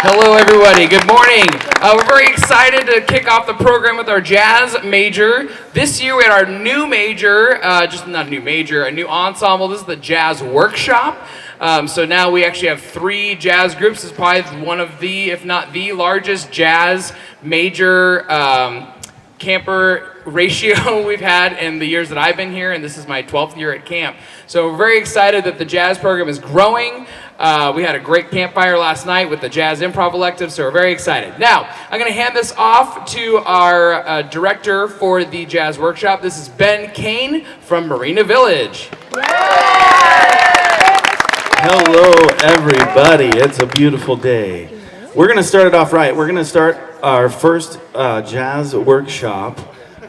Hello, everybody. Good morning. We're very excited to kick off the program with our jazz major. This year we had our new major, just not a new major, a new ensemble. This is the Jazz Workshop. So now we actually have 3 jazz groups. It's probably one of the, if not the largest jazz major camper ratio we've had in the years that I've been here, and this is my 12th year at camp. So we're very excited that the jazz program is growing. We had a great campfire last night with the Jazz Improv Elective, so we're very excited. Now, I'm going to hand this off to our director for the Jazz Workshop. This is Ben Kane from Marina Village. Hello, everybody. It's a beautiful day. We're going to start it off right. We're going to start our first jazz workshop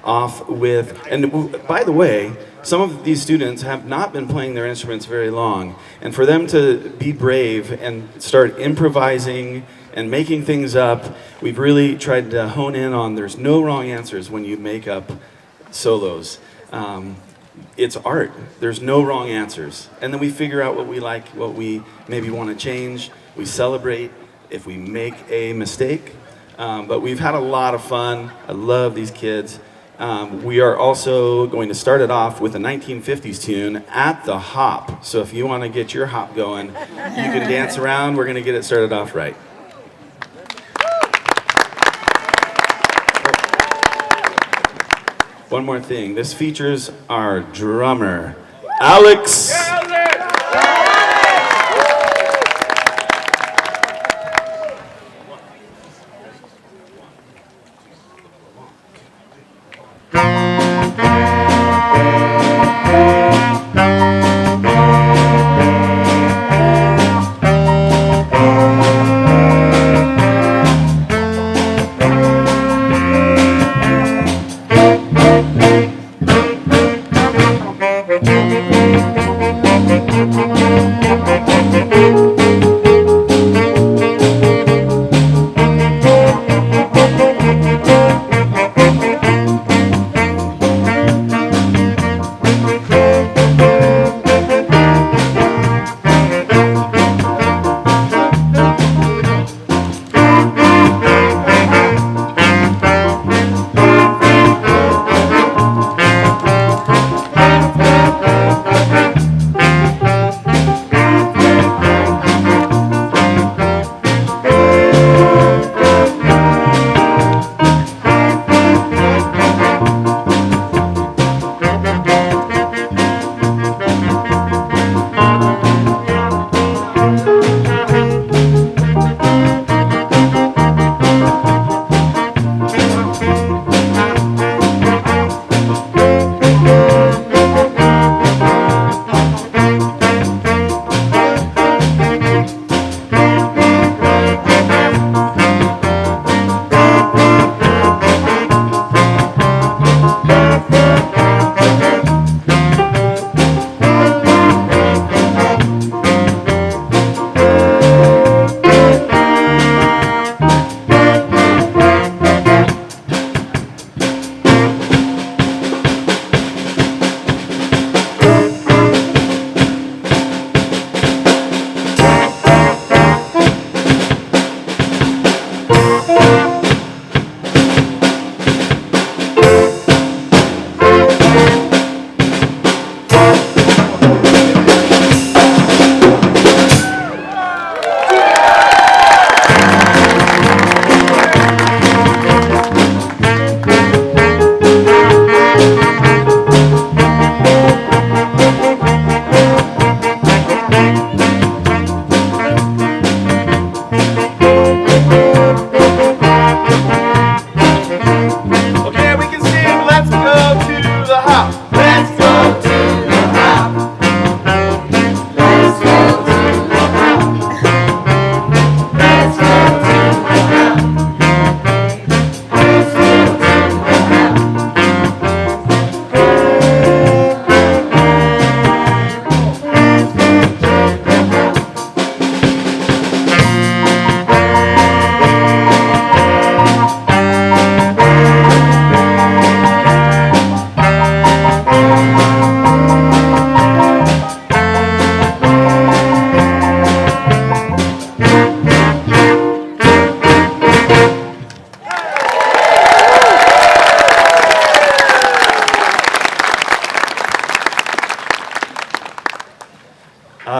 off with, and by the way, some of these students have not been playing their instruments very long, and for them to be brave and start improvising and making things up, we've really tried to hone in on there's no wrong answers when you make up solos. It's art. There's no wrong answers. And then we figure out what we like, what we maybe want to change. We celebrate if we make a mistake. But we've had a lot of fun. I love these kids. We are also going to start it off with a 1950s tune, At the Hop. So if you want to get your hop going, you can dance around. We're going to get it started off right. One more thing. This features our drummer, Alex.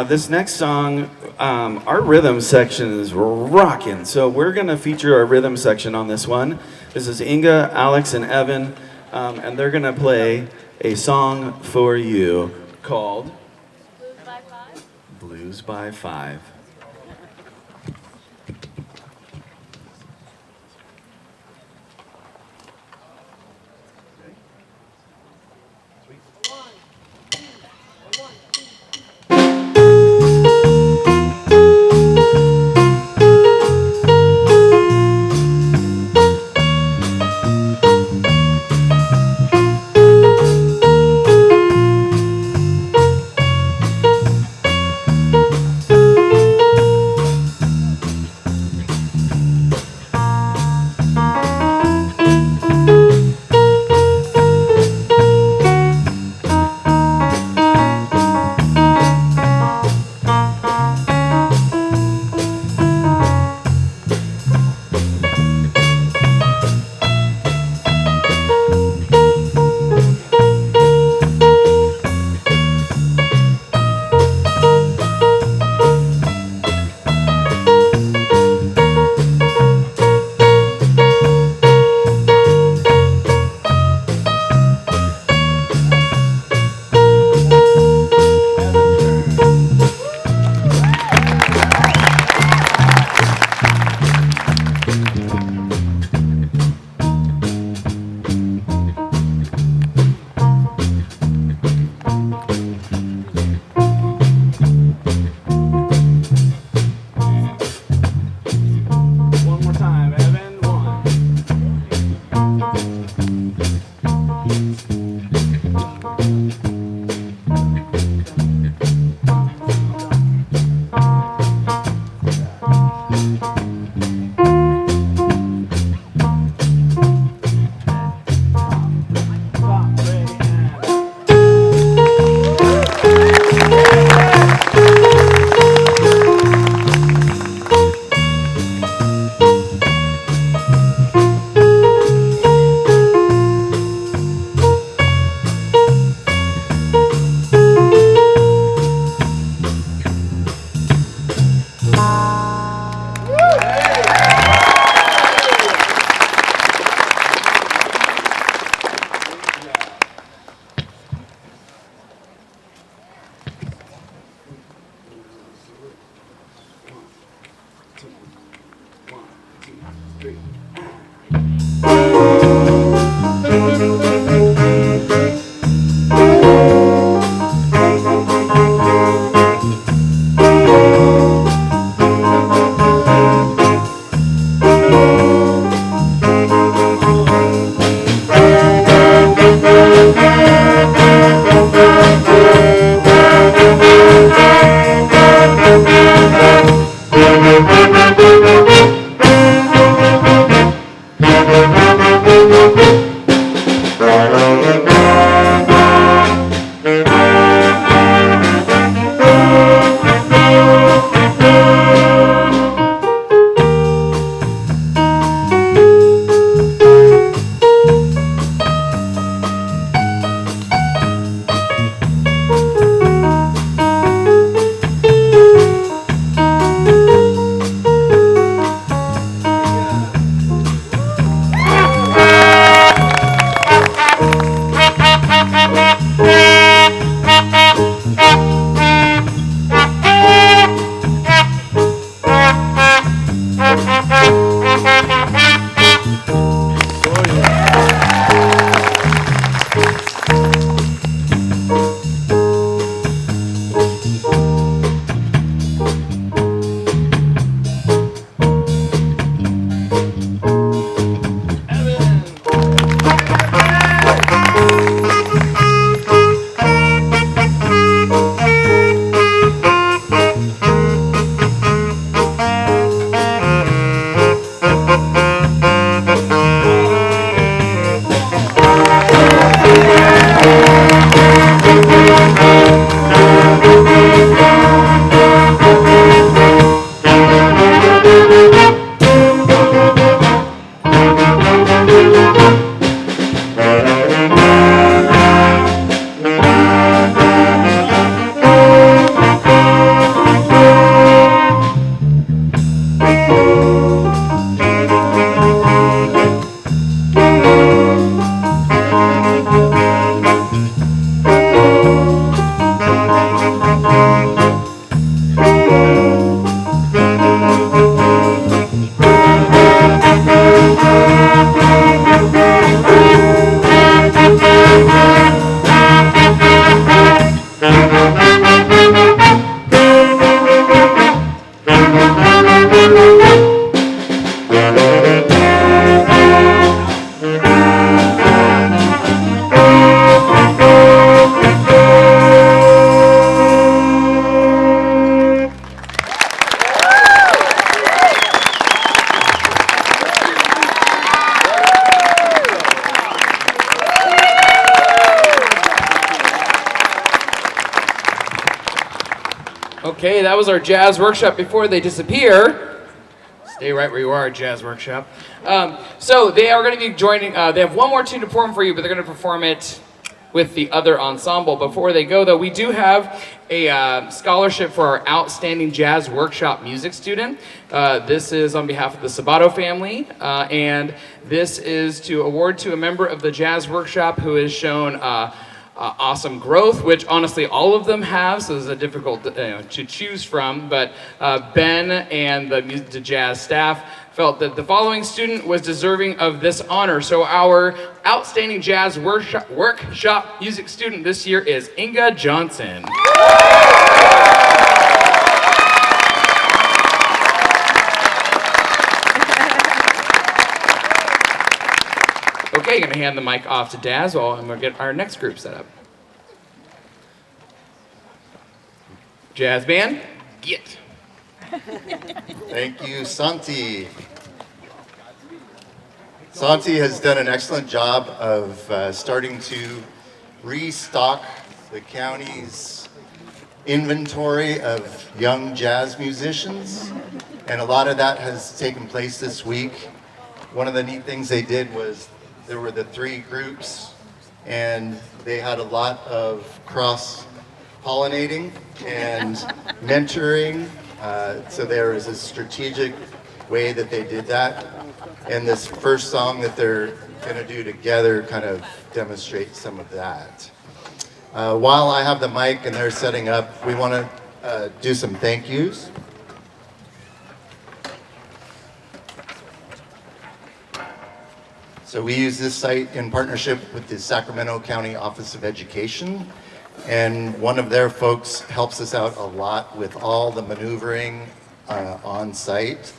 This next song, our rhythm section is rocking. So we're going to feature our rhythm section on this one. This is Inga, Alex, and Evan, and they're going to play a song for you called Blues by Five. Blues by Five. Okay, that was our jazz workshop. Before they disappear, stay right where you are, jazz workshop. So they are going to be joining, they have one more tune to perform for you, but they're going to perform it with the other ensemble. Before they go, though, we do have a scholarship for our outstanding jazz workshop music student. This is on behalf of the Sabato family, and this is to award to a member of the jazz workshop who has shown awesome growth, which honestly all of them have, so this is difficult to choose from, but Ben and the jazz staff felt that the following student was deserving of this honor. So our outstanding jazz workshop music student this year is Inga Johnson. Okay, gonna hand the mic off to Daz while I'm gonna get our next group set up. Jazz band, get. Thank you, Santi. Santi has done an excellent job of starting to restock the county's inventory of young jazz musicians, and a lot of that has taken place this week. One of the neat things they did was there were the 3 groups, and they had a lot of cross-pollinating and mentoring. So there is a strategic way that they did that. And this first song that they're going to do together kind of demonstrates some of that. While I have the mic and they're setting up, we want to do some thank yous. So we use this site in partnership with the Sacramento County Office of Education. And one of their folks helps us out a lot with all the maneuvering on site.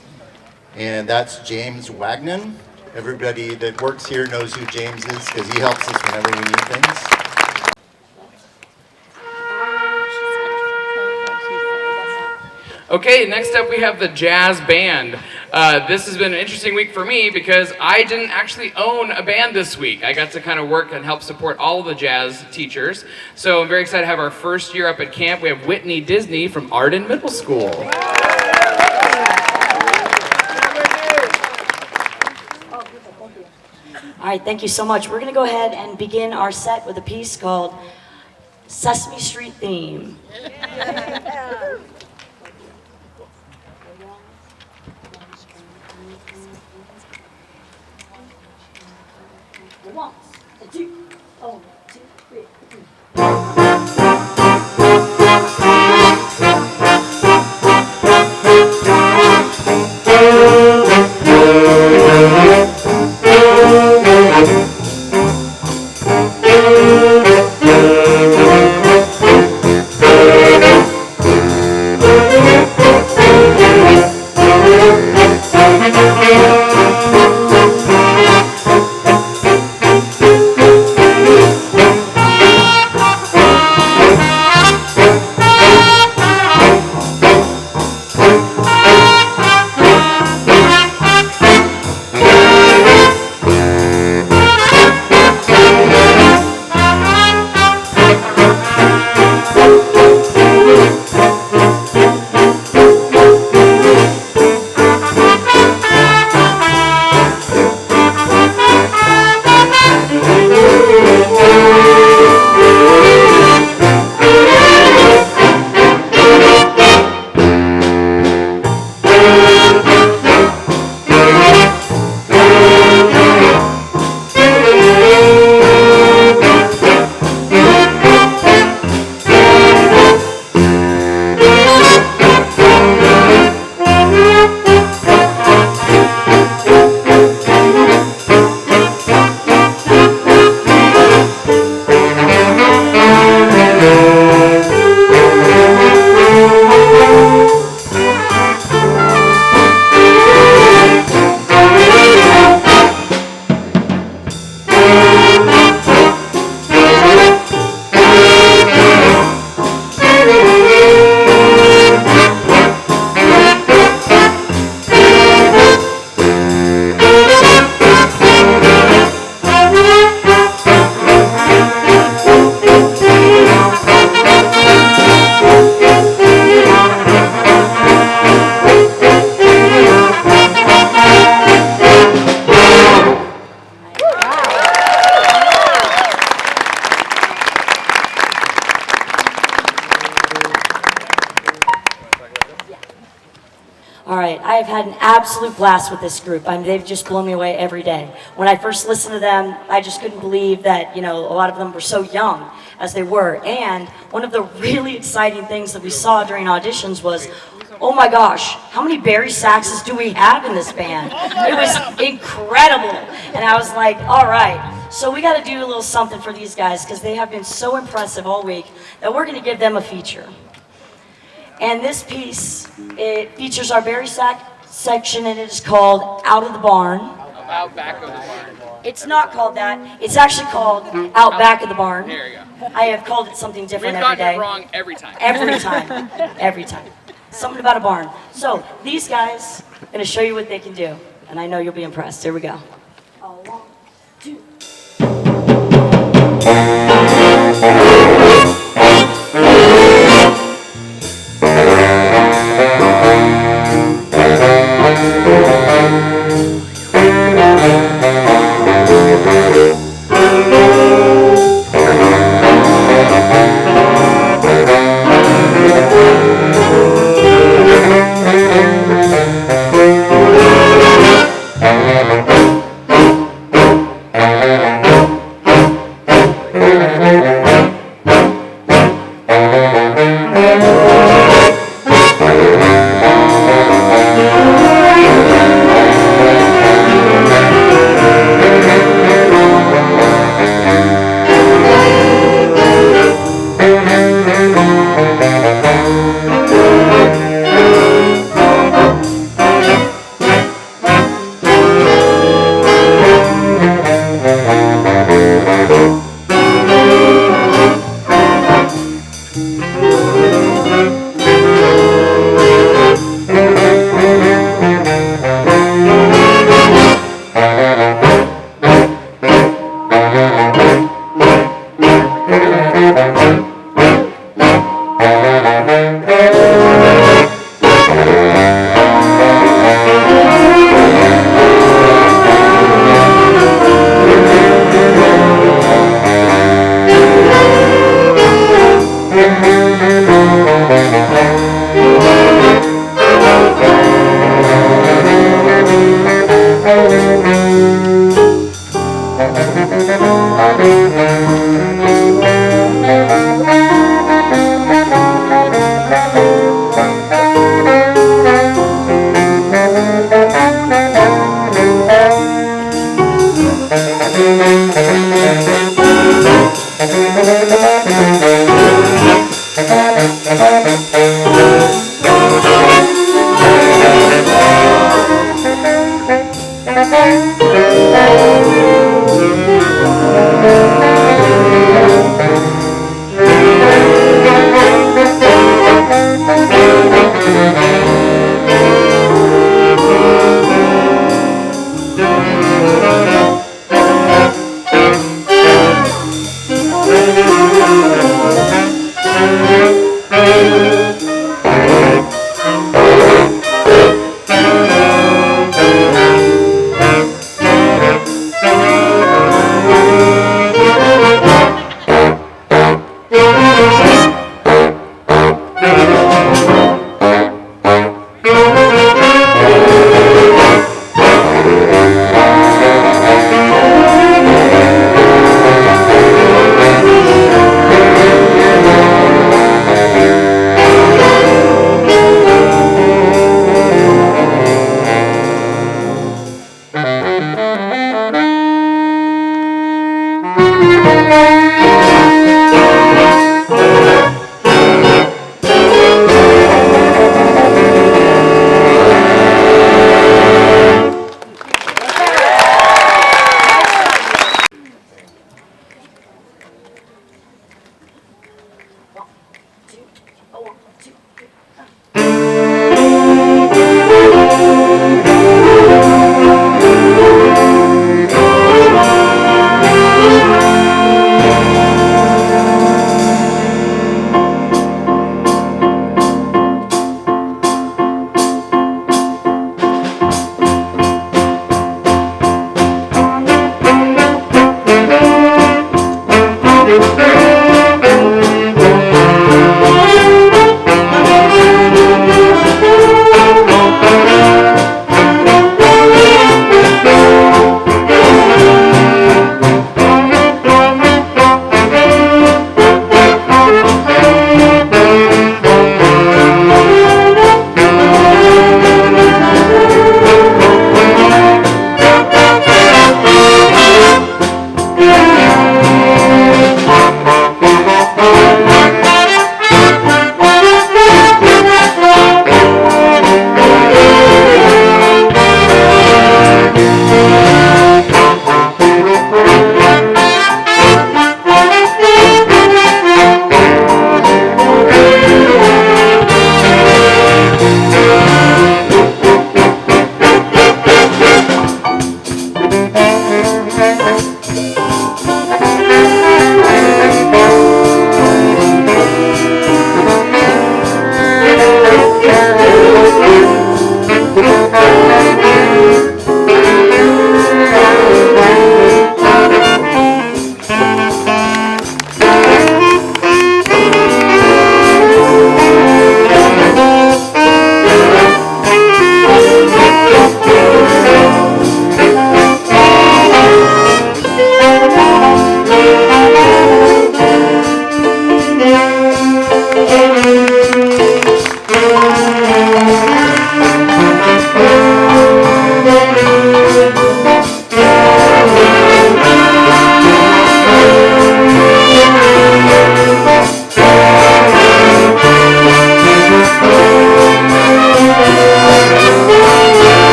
And that's James Wagnon. Everybody that works here knows who James is because he helps us whenever we need things. Okay, next up we have the jazz band. This has been an interesting week for me because I didn't actually own a band this week. I got to kind of work and help support all of the jazz teachers. So I'm very excited to have our first year up at camp. We have Whitney Disney from Arden Middle School. All right, thank you so much. We're going to go ahead and begin our set with a piece called Sesame Street Theme. One, two, oh, 2, 3. I've had an absolute blast with this group. I mean, they've just blown me away every day. When I first listened to them, I just couldn't believe that, a lot of them were so young as they were. And one of the really exciting things that we saw during auditions was, oh my gosh, how many Barry saxes do we have in this band? It was incredible. And I was like, all right, so we got to do a little something for these guys because they have been so impressive all week that we're going to give them a feature. And this piece, it features our Barry sax section, and it is called Out of the Barn. Out back of the barn. It's not called that. It's actually called Out Back of the Barn. There you go. I have called it something different We've every gotten day. it wrong every time. Every time. Every time. Something about a barn. So these guys are going to show you what they can do. And I know you'll be impressed. Here we go. One, two.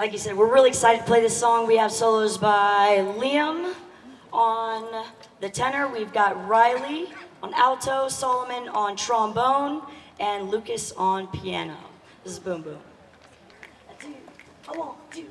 like you said, we're really excited to play this song. We have solos by Liam on the tenor. We've got Riley on alto, Solomon on trombone, and Lucas on piano. This is Boom Boom. A one, two,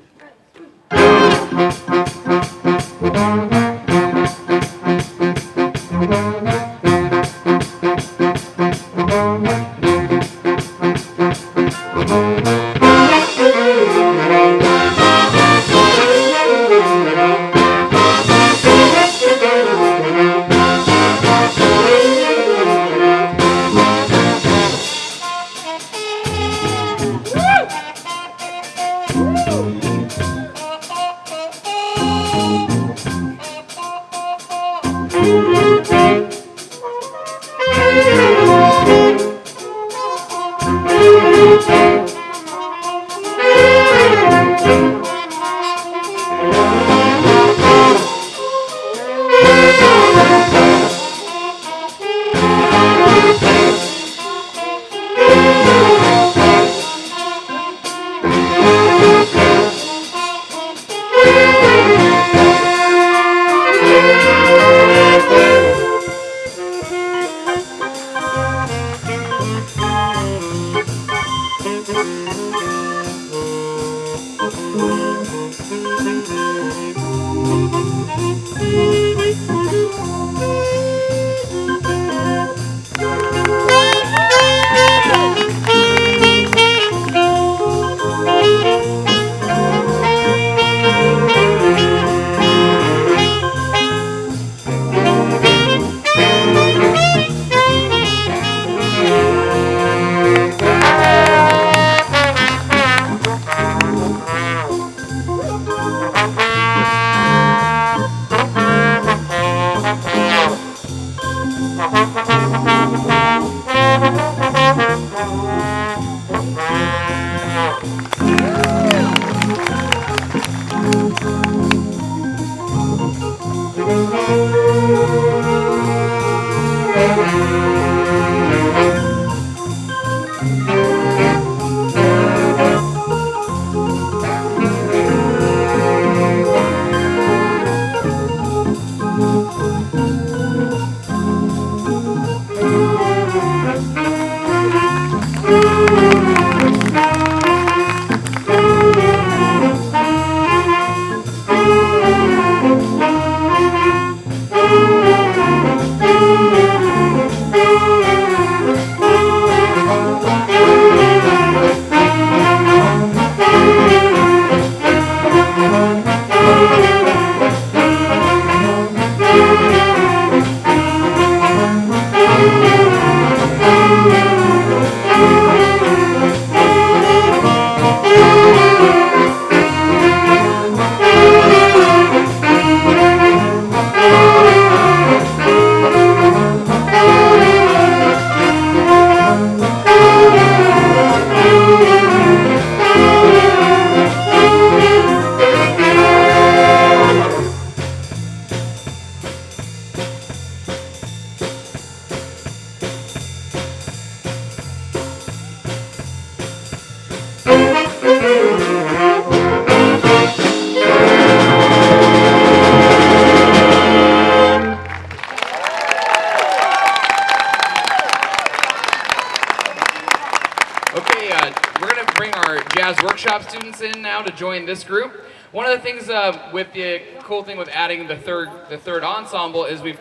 workshop students in now to join this group. One of the things with the cool thing with adding the third ensemble is we've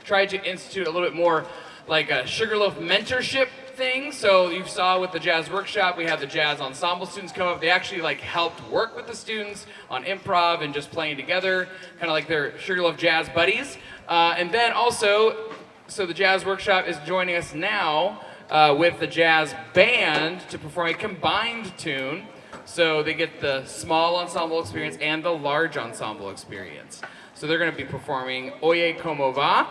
tried to institute a little bit more like a SugarLoaf mentorship thing. So you saw with the jazz workshop, we had the jazz ensemble students come up. They actually like helped work with the students on improv and just playing together, kind of like their SugarLoaf jazz buddies. And then also, so the jazz workshop is joining us now with the jazz band to perform a combined tune. So they get the small ensemble experience and the large ensemble experience. So they're going to be performing Oye Como Va.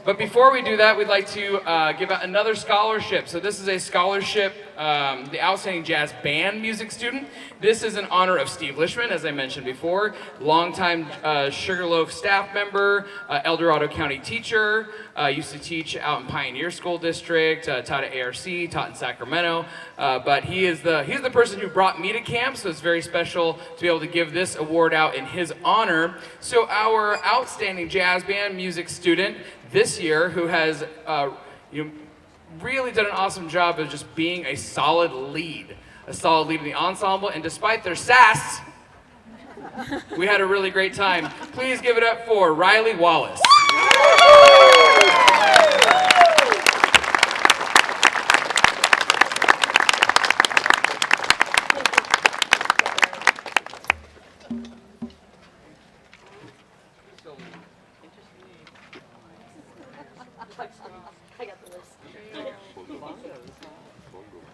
But before we do that, we'd like to give out another scholarship. So this is a scholarship the Outstanding Jazz Band Music Student. This is in honor of Steve Lishman, as I mentioned before, longtime SugarLoaf staff member, El Dorado County teacher, used to teach out in Pioneer School District, taught at ARC, taught in Sacramento, but he's the person who brought me to camp, so it's very special to be able to give this award out in his honor. So our Outstanding Jazz Band Music Student this year, who has really done an awesome job of just being a solid lead in the ensemble, and despite their sass, we had a really great time. Please give it up for Riley Wallace.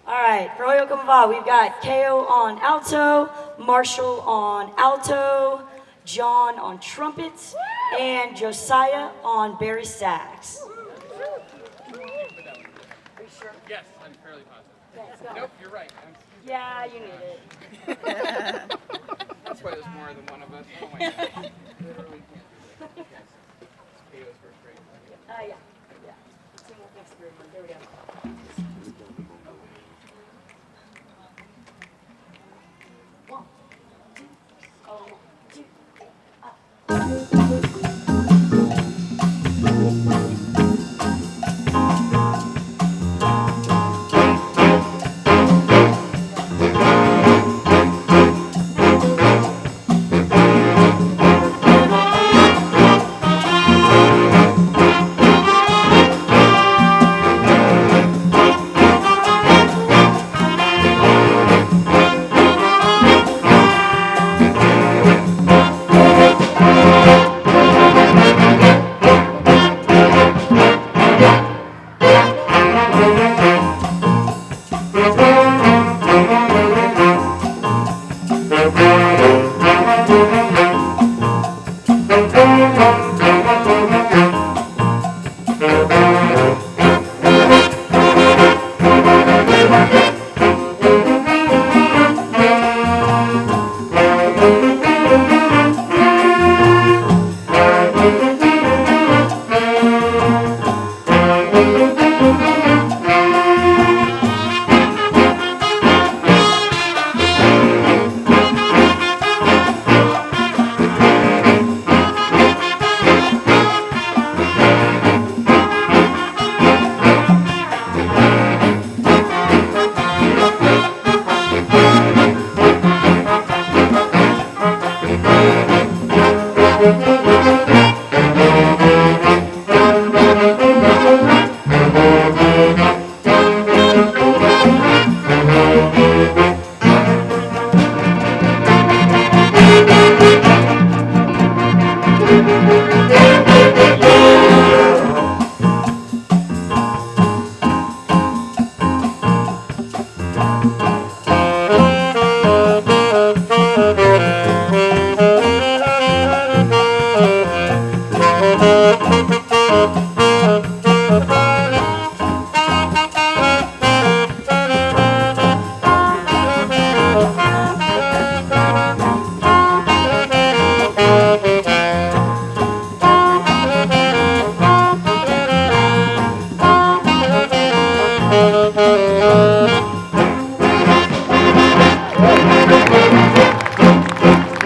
All right, for Oyo Kamava, we've got Ko on alto, Marshall on alto, John on trumpet, and Josiah on bari sax. Yes, I'm fairly positive. Nope, you're right. Yeah, you need it. That's why there's more than one of us. Oh my God. Literally can't do that. Yes. It's KO's first grade. Yeah. Team will fix the group one. There we go. One, two, oh,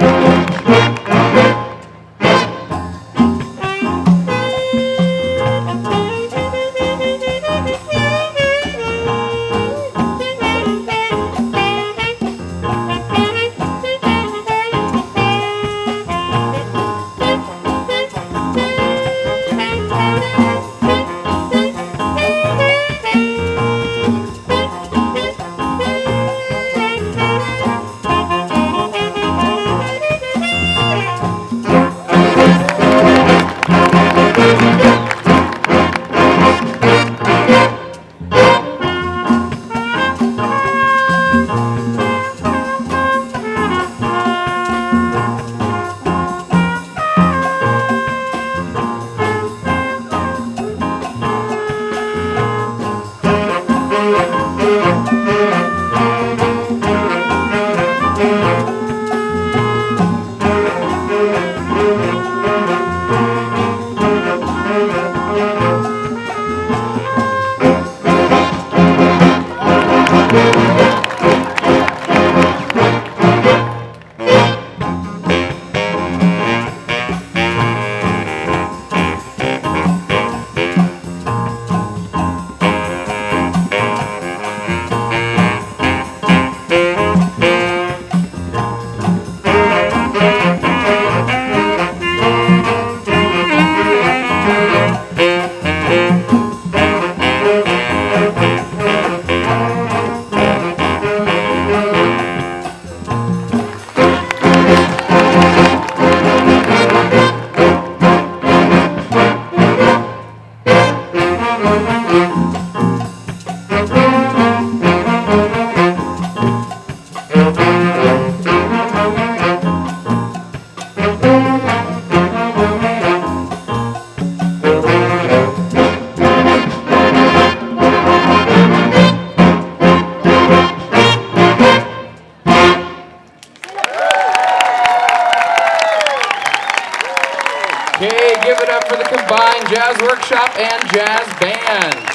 はい。Okay, give it up for the combined jazz workshop and jazz band.